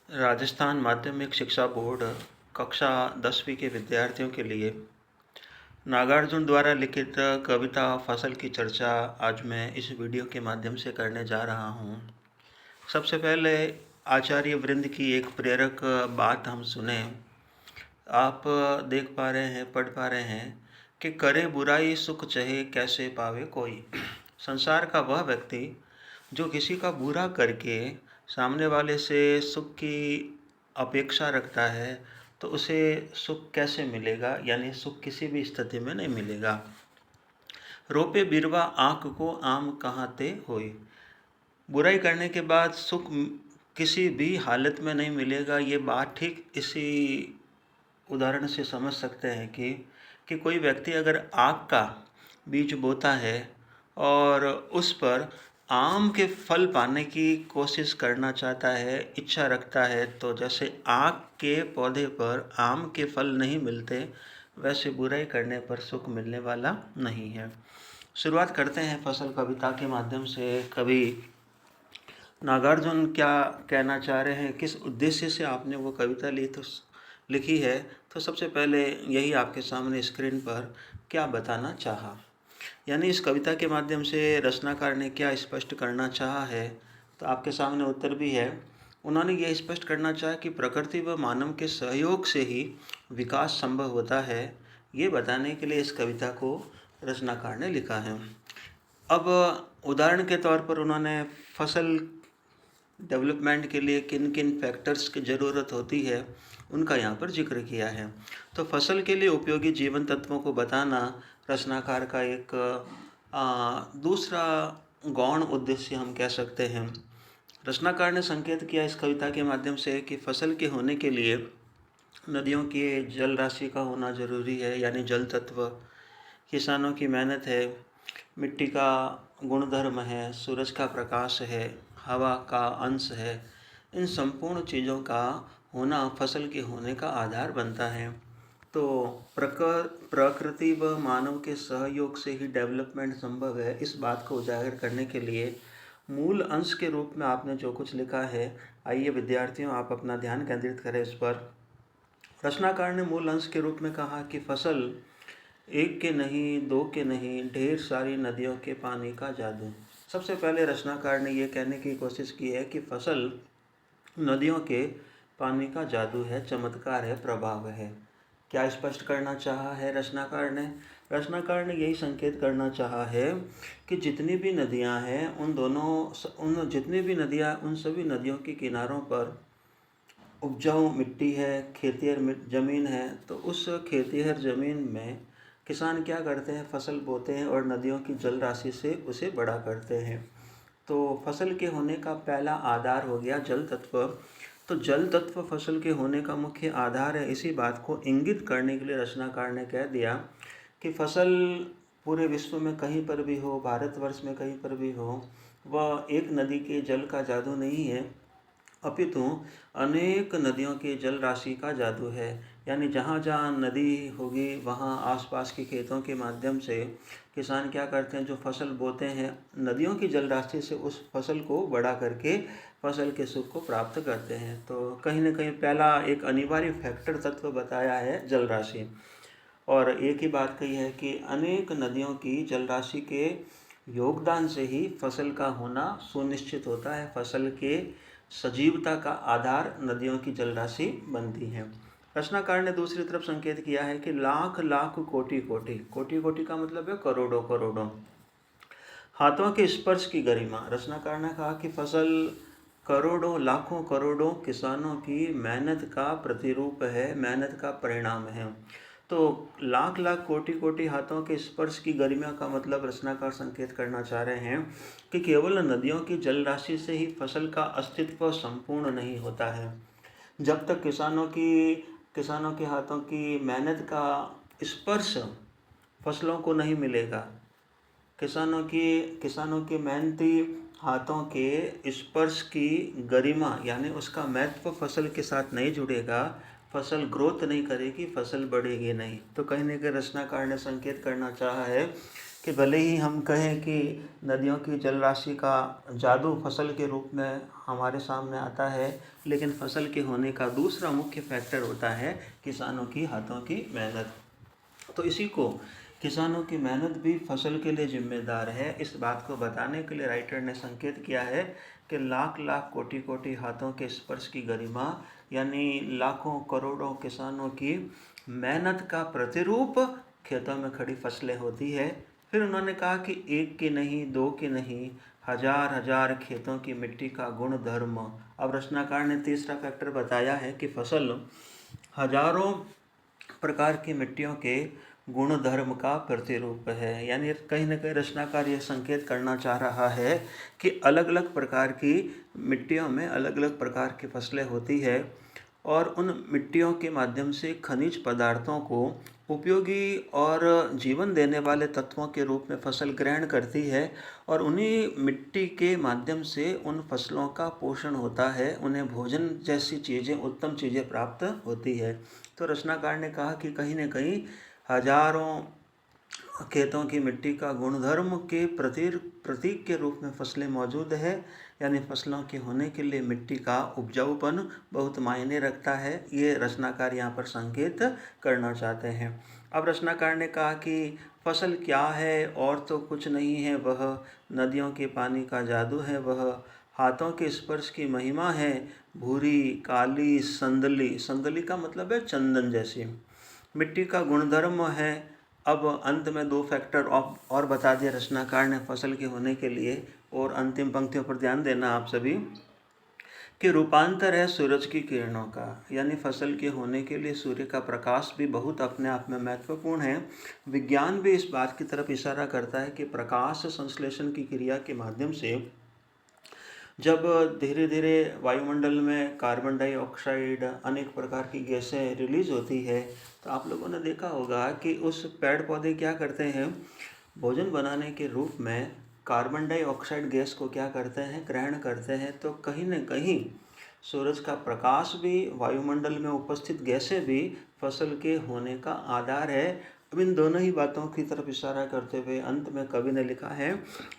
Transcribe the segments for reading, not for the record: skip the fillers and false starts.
राजस्थान माध्यमिक शिक्षा बोर्ड कक्षा 10वीं के विद्यार्थियों के लिए नागार्जुन द्वारा लिखित कविता फसल की चर्चा आज मैं इस वीडियो के माध्यम से करने जा रहा हूँ। सबसे पहले आचार्य वृंद की एक प्रेरक बात हम सुने। आप देख पा रहे हैं, पढ़ पा रहे हैं कि करे बुराई सुख चहे कैसे पावे कोई। संसार का वह व्यक्ति जो किसी का बुरा करके सामने वाले से सुख की अपेक्षा रखता है तो उसे सुख कैसे मिलेगा, यानी सुख किसी भी स्थिति में नहीं मिलेगा। रोपे बिरवा आँख को आम कहाँ ते होए। बुराई करने के बाद सुख किसी भी हालत में नहीं मिलेगा। ये बात ठीक इसी उदाहरण से समझ सकते हैं कि कोई व्यक्ति अगर आग का बीज बोता है और उस पर आम के फल पाने की कोशिश करना चाहता है, इच्छा रखता है, तो जैसे आग के पौधे पर आम के फल नहीं मिलते, वैसे बुराई करने पर सुख मिलने वाला नहीं है। शुरुआत करते हैं फसल कविता के माध्यम से। कवि नागार्जुन क्या कहना चाह रहे हैं, किस उद्देश्य से आपने वो कविता लिखी है, तो सबसे पहले यही आपके सामने स्क्रीन पर क्या बताना चाहा, यानी इस कविता के माध्यम से रचनाकार ने क्या स्पष्ट करना चाहा है, तो आपके सामने उत्तर भी है। उन्होंने ये स्पष्ट करना चाहा कि प्रकृति व मानव के सहयोग से ही विकास संभव होता है। ये बताने के लिए इस कविता को रचनाकार ने लिखा है। अब उदाहरण के तौर पर उन्होंने फसल डेवलपमेंट के लिए किन किन फैक्टर्स की ज़रूरत होती है उनका यहाँ पर जिक्र किया है। तो फसल के लिए उपयोगी जीवन तत्वों को बताना रचनाकार का एक दूसरा गौण उद्देश्य हम कह सकते हैं। रचनाकार ने संकेत किया इस कविता के माध्यम से कि फसल के होने के लिए नदियों की जल राशि का होना जरूरी है, यानी जल तत्व, किसानों की मेहनत है, मिट्टी का गुणधर्म है, सूरज का प्रकाश है, हवा का अंश है। इन संपूर्ण चीज़ों का होना फसल के होने का आधार बनता है। तो प्रकृति व मानव के सहयोग से ही डेवलपमेंट संभव है। इस बात को उजागर करने के लिए मूल अंश के रूप में आपने जो कुछ लिखा है, आइए विद्यार्थियों आप अपना ध्यान केंद्रित करें इस पर। रचनाकार ने मूल अंश के रूप में कहा कि फसल एक के नहीं, दो के नहीं, ढेर सारी नदियों के पानी का जादू। सबसे पहले रचनाकार ने यह कहने की कोशिश की है कि फसल नदियों के पानी का जादू है, चमत्कार है, प्रभाव है। क्या स्पष्ट करना चाहा है रचनाकार ने? रचनाकार ने यही संकेत करना चाहा है कि जितनी भी नदियां हैं उन जितनी भी नदियां, उन सभी नदियों के किनारों पर उपजाऊ मिट्टी है, खेतिहर ज़मीन है। तो उस खेतिहर ज़मीन में किसान क्या करते हैं, फसल बोते हैं और नदियों की जल राशि से उसे बड़ा करते हैं। तो फसल के होने का पहला आधार हो गया जल तत्व। तो जल तत्व फसल के होने का मुख्य आधार है। इसी बात को इंगित करने के लिए रचनाकार ने कह दिया कि फसल पूरे विश्व में कहीं पर भी हो, भारतवर्ष में कहीं पर भी हो, वह एक नदी के जल का जादू नहीं है, अपितु अनेक नदियों के जल राशि का जादू है। यानी जहाँ जहाँ नदी होगी वहाँ आसपास के खेतों के माध्यम से किसान क्या करते हैं, जो फसल बोते हैं, नदियों की जल राशि से उस फसल को बड़ा करके फसल के सुख को प्राप्त करते हैं। तो कहीं ना कहीं पहला एक अनिवार्य फैक्टर तत्व बताया है जल राशि। और एक ही बात कही है कि अनेक नदियों की जल राशि के योगदान से ही फसल का होना सुनिश्चित होता है। फसल के सजीवता का आधार नदियों की जल राशि बनती है। रचनाकार ने दूसरी तरफ संकेत किया है कि लाख लाख कोटि कोटि, कोटि कोटि का मतलब है करोड़ों करोड़ों हाथों के स्पर्श की गरिमा। रचनाकार ने कहा कि फसल करोड़ों लाखों करोड़ों किसानों की मेहनत का प्रतिरूप है, मेहनत का परिणाम है। तो लाख लाख कोटि कोटि हाथों के स्पर्श की गरिमा का मतलब रचनाकार संकेत करना चाह रहे हैं कि केवल नदियों की जल राशि से ही फसल का अस्तित्व संपूर्ण नहीं होता है। जब तक किसानों के हाथों की मेहनत का स्पर्श फसलों को नहीं मिलेगा, किसानों के मेहनती हाथों के स्पर्श की गरिमा यानी उसका महत्व फसल के साथ नहीं जुड़ेगा, फसल ग्रोथ नहीं करेगी, फसल बढ़ेगी नहीं। तो कहीं ना कहीं रचनाकार ने संकेत करना चाहा है कि भले ही हम कहें कि नदियों की जल राशि का जादू फसल के रूप में हमारे सामने आता है, लेकिन फसल के होने का दूसरा मुख्य फैक्टर होता है किसानों की हाथों की मेहनत। तो इसी को किसानों की मेहनत भी फसल के लिए जिम्मेदार है, इस बात को बताने के लिए राइटर ने संकेत किया है कि लाख लाख कोटि कोटि हाथों के स्पर्श की गरिमा, यानी लाखों करोड़ों किसानों की मेहनत का प्रतिरूप खेतों में खड़ी फसलें होती है। फिर उन्होंने कहा कि एक की नहीं, दो की नहीं, हजार हजार खेतों की मिट्टी का गुण धर्म। अब रचनाकार ने तीसरा फैक्टर बताया है कि फसल हजारों प्रकार की मिट्टियों के गुण धर्म का प्रतिरूप है। यानी कहीं न कहीं रचनाकार यह संकेत करना चाह रहा है कि अलग अलग प्रकार की मिट्टियों में अलग अलग प्रकार की फसलें होती है और उन मिट्टियों के माध्यम से खनिज पदार्थों को उपयोगी और जीवन देने वाले तत्वों के रूप में फसल ग्रहण करती है और उन्हीं मिट्टी के माध्यम से उन फसलों का पोषण होता है, उन्हें भोजन जैसी चीज़ें, उत्तम चीज़ें प्राप्त होती है। तो रचनाकार ने कहा कि कहीं न कहीं हजारों खेतों की मिट्टी का गुणधर्म के प्रतीक के रूप में फसलें मौजूद है, यानी फसलों के होने के लिए मिट्टी का उपजाऊपन बहुत मायने रखता है। ये रचनाकार यहाँ पर संकेत करना चाहते हैं। अब रचनाकार ने कहा कि फसल क्या है, और तो कुछ नहीं है, वह नदियों के पानी का जादू है, वह हाथों के स्पर्श की महिमा है, भूरी काली संदली, संदली का मतलब है चंदन जैसी मिट्टी का गुणधर्म है। अब अंत में दो फैक्टर और बता दिए रचनाकार ने फसल के होने के लिए, और अंतिम पंक्तियों पर ध्यान देना आप सभी कि रूपांतर है सूरज की किरणों का, यानी फसल के होने के लिए सूर्य का प्रकाश भी बहुत अपने आप में महत्वपूर्ण है। विज्ञान भी इस बात की तरफ इशारा करता है कि प्रकाश संश्लेषण की क्रिया के माध्यम से जब धीरे धीरे वायुमंडल में कार्बन डाइऑक्साइड, अनेक प्रकार की गैसें रिलीज होती है, तो आप लोगों ने देखा होगा कि उस पेड़ पौधे क्या करते हैं, भोजन बनाने के रूप में कार्बन डाइऑक्साइड गैस को क्या करते हैं, ग्रहण करते हैं। तो कहीं न कहीं सूरज का प्रकाश भी, वायुमंडल में उपस्थित गैसें भी फसल के होने का आधार है। अब इन दोनों ही बातों की तरफ इशारा करते हुए अंत में कवि ने लिखा है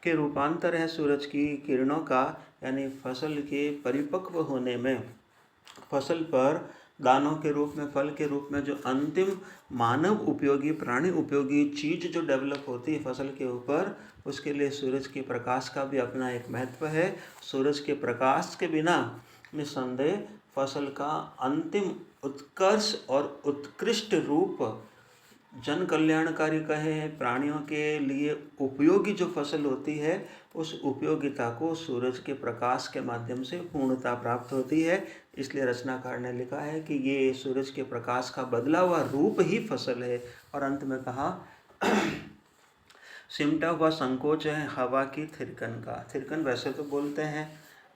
कि रूपांतर है सूरज की किरणों का, यानी फसल के परिपक्व होने में, फसल पर दानों के रूप में, फल के रूप में जो अंतिम मानव उपयोगी, प्राणी उपयोगी चीज़ जो डेवलप होती है फसल के ऊपर, उसके लिए सूरज के प्रकाश का भी अपना एक महत्व है। सूरज के प्रकाश के बिना निस्संदेह फसल का अंतिम उत्कर्ष और उत्कृष्ट रूप, जन कल्याणकारी कहें, प्राणियों के लिए उपयोगी जो फसल होती है, उस उपयोगिता को सूरज के प्रकाश के माध्यम से पूर्णता प्राप्त होती है। इसलिए रचनाकार ने लिखा है कि ये सूरज के प्रकाश का बदला हुआ रूप ही फसल है। और अंत में कहा सिमटा हुआ संकोच है हवा की थिरकन का। थिरकन वैसे तो बोलते हैं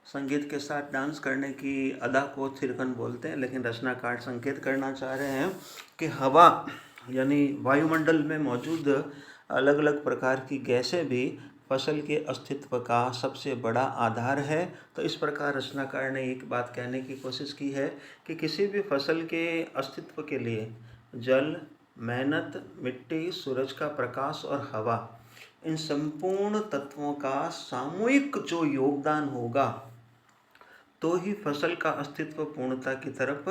संगीत के साथ डांस करने की अदा को थिरकन बोलते हैं, लेकिन रचनाकार संकेत करना चाह रहे हैं कि हवा यानी वायुमंडल में मौजूद अलग अलग प्रकार की गैसें भी फसल के अस्तित्व का सबसे बड़ा आधार है। तो इस प्रकार रचनाकार ने एक बात कहने की कोशिश की है कि किसी भी फसल के अस्तित्व के लिए जल, मेहनत, मिट्टी, सूरज का प्रकाश और हवा, इन संपूर्ण तत्वों का सामूहिक जो योगदान होगा, तो ही फसल का अस्तित्व पूर्णता की तरफ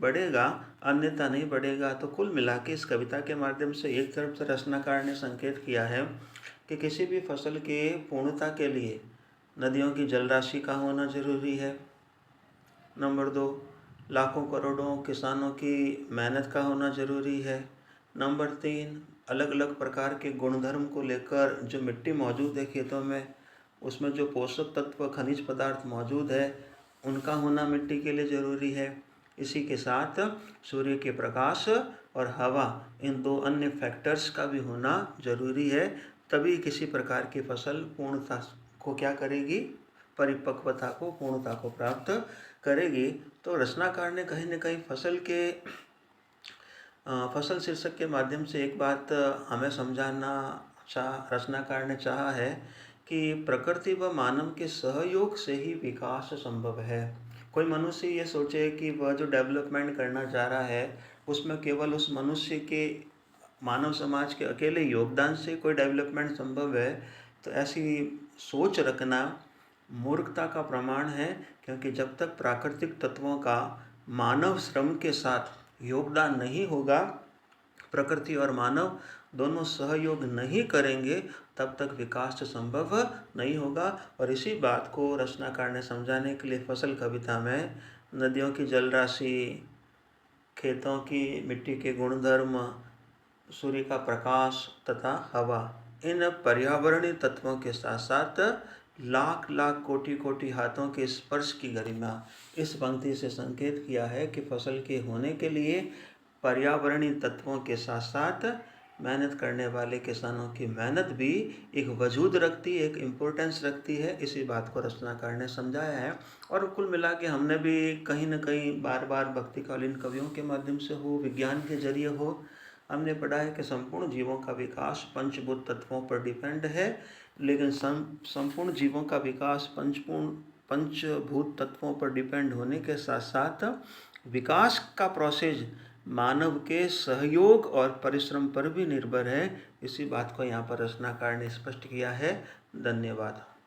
बढ़ेगा, अन्यथा नहीं बढ़ेगा। तो कुल मिला के इस कविता के माध्यम से एक तरफ से रचनाकार ने संकेत किया है कि किसी भी फसल के पूर्णता के लिए नदियों की जल राशि का होना जरूरी है। नंबर 2, लाखों करोड़ों किसानों की मेहनत का होना जरूरी है। नंबर 3, अलग अलग प्रकार के गुणधर्म को लेकर जो मिट्टी मौजूद है खेतों में, उसमें जो पोषक तत्व, खनिज पदार्थ मौजूद है, उनका होना मिट्टी के लिए ज़रूरी है। इसी के साथ सूर्य के प्रकाश और हवा, इन दो अन्य फैक्टर्स का भी होना जरूरी है, तभी किसी प्रकार की फसल पूर्णता को क्या करेगी, परिपक्वता को, पूर्णता को प्राप्त करेगी। तो रचनाकार ने कहीं न कहीं फसल शीर्षक के माध्यम से एक बात हमें समझाना रचनाकार ने चाहा है कि प्रकृति व मानव के सहयोग से ही विकास संभव है। कोई मनुष्य ये सोचे कि वह जो डेवलपमेंट करना चाह रहा है उसमें केवल उस मनुष्य के मानव समाज के अकेले योगदान से कोई डेवलपमेंट संभव है, तो ऐसी सोच रखना मूर्खता का प्रमाण है। क्योंकि जब तक प्राकृतिक तत्वों का मानव श्रम के साथ योगदान नहीं होगा, प्रकृति और मानव दोनों सहयोग नहीं करेंगे, तब तक विकास संभव नहीं होगा। और इसी बात को रचनाकार ने समझाने के लिए फसल कविता में नदियों की जलराशि, खेतों की मिट्टी के गुणधर्म, सूर्य का प्रकाश तथा हवा, इन पर्यावरणीय तत्वों के साथ साथ लाख लाख कोटि कोटि हाथों के स्पर्श की गरिमा, इस पंक्ति से संकेत किया है कि फसल के होने के लिए पर्यावरणीय तत्वों के साथ साथ मेहनत करने वाले किसानों की मेहनत भी एक वजूद रखती है, एक इम्पोर्टेंस रखती है। इसी बात को रचनाकार ने समझाया है। और कुल मिला के हमने भी कहीं न कहीं बार बार भक्तिकालीन कवियों के माध्यम से हो, विज्ञान के जरिए हो, हमने पढ़ा है कि संपूर्ण जीवों का विकास पंचभूत तत्वों पर डिपेंड है। लेकिन संपूर्ण जीवों का विकास पंचभूत तत्वों पर डिपेंड होने के साथ साथ विकास का प्रोसेस मानव के सहयोग और परिश्रम पर भी निर्भर है। इसी बात को यहाँ पर रचनाकार ने स्पष्ट किया है। धन्यवाद।